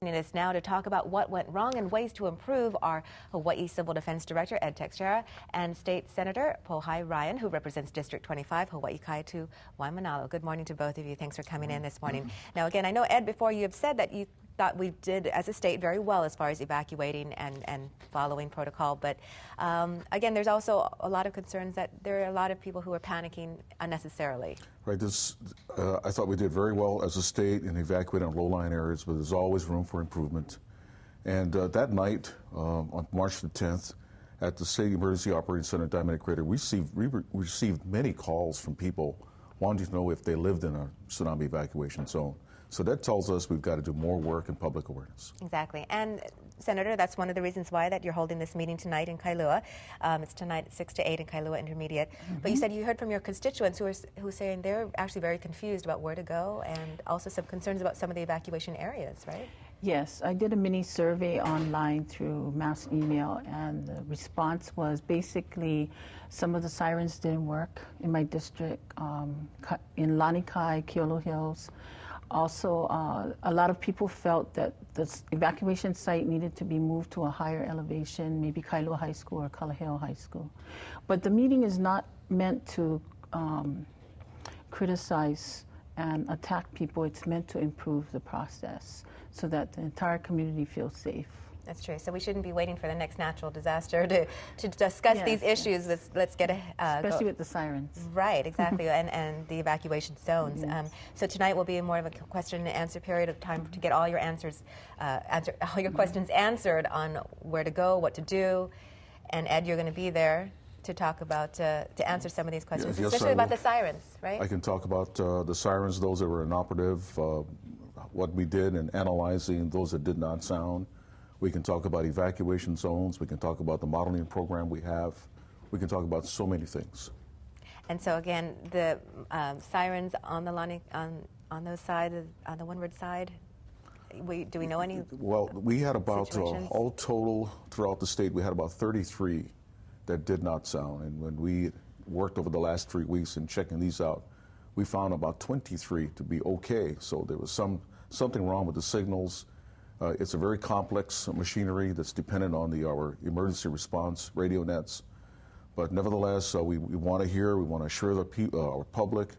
Joining us now to talk about what went wrong and ways to improve are Hawaii Civil Defense Director Ed Teixeira and State Senator Pohai Ryan, who represents District 25, Hawaii Kaietu Waimanalo. Good morning to both of you. Thanks for coming in this morning. Now, again, I know, Ed, before you have said that you thought we did, as a state, very well as far as evacuating and following protocol. But again, there's also a lot of concerns that there are a lot of people who are panicking unnecessarily. Right. I thought we did very well as a state in evacuating low-lying areas, but there's always room for improvement. And that night, on March the 10th, at the State Emergency Operating Center, Diamond Crater, we received many calls from people wanting to know if they lived in a tsunami evacuation zone. So that tells us we've got to do more work in public awareness. Exactly. And, Senator, that's one of the reasons why that you're holding this meeting tonight in Kailua. It's tonight at 6 to 8 in Kailua Intermediate. But you said you heard from your constituents who are saying they're actually very confused about where to go and also some concerns about some of the evacuation areas, right? Yes, I did a mini survey online through mass email, and the response was basically some of the sirens didn't work in my district, in Lanikai, Keolo Hills. Also, a lot of people felt that the evacuation site needed to be moved to a higher elevation, maybe Kailua High School or Kalaheo High School. But the meeting is not meant to criticize and attack people. It's meant to improve the process so that the entire community feels safe. That's true. So we shouldn't be waiting for the next natural disaster to discuss these issues. Let's get especially with the sirens. Right, exactly, and the evacuation zones. So tonight will be more of a question and answer period of time to get all your answers, all your questions answered on where to go, what to do. And Ed, you're going to be there to talk about, to answer some of these questions, especially about the sirens, right? I can talk about the sirens, those that were inoperative, what we did in analyzing those that did not sound. We can talk about evacuation zones. We can talk about the modeling program we have. We can talk about so many things. And so again, the sirens on the on those sides, on the windward side. Do we know any? Well, we had about all total throughout the state. We had about 33 that did not sound. And when we worked over the last 3 weeks in checking these out, we found about 23 to be okay. So there was something wrong with the signals. It's a very complex machinery that's dependent on our emergency response radio nets. But nevertheless, we want to want to assure our public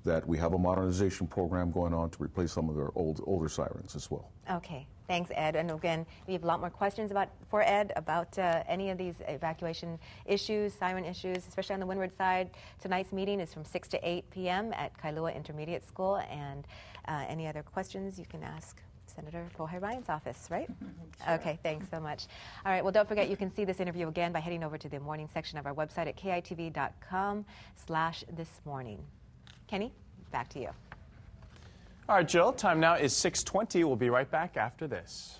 that we have a modernization program going on to replace some of their older sirens as well. Okay. Thanks, Ed. And again, we have a lot more questions for Ed about any of these evacuation issues, siren issues, especially on the windward side. Tonight's meeting is from 6 to 8 p.m. at Kailua Intermediate School. And any other questions you can ask Senator Pohai Ryan's office, right? Sure. Okay, thanks so much. All right, well, don't forget you can see this interview again by heading over to the morning section of our website at kitv.com/thismorning. Kenny, back to you. All right, Jill, time now is 6:20. We'll be right back after this.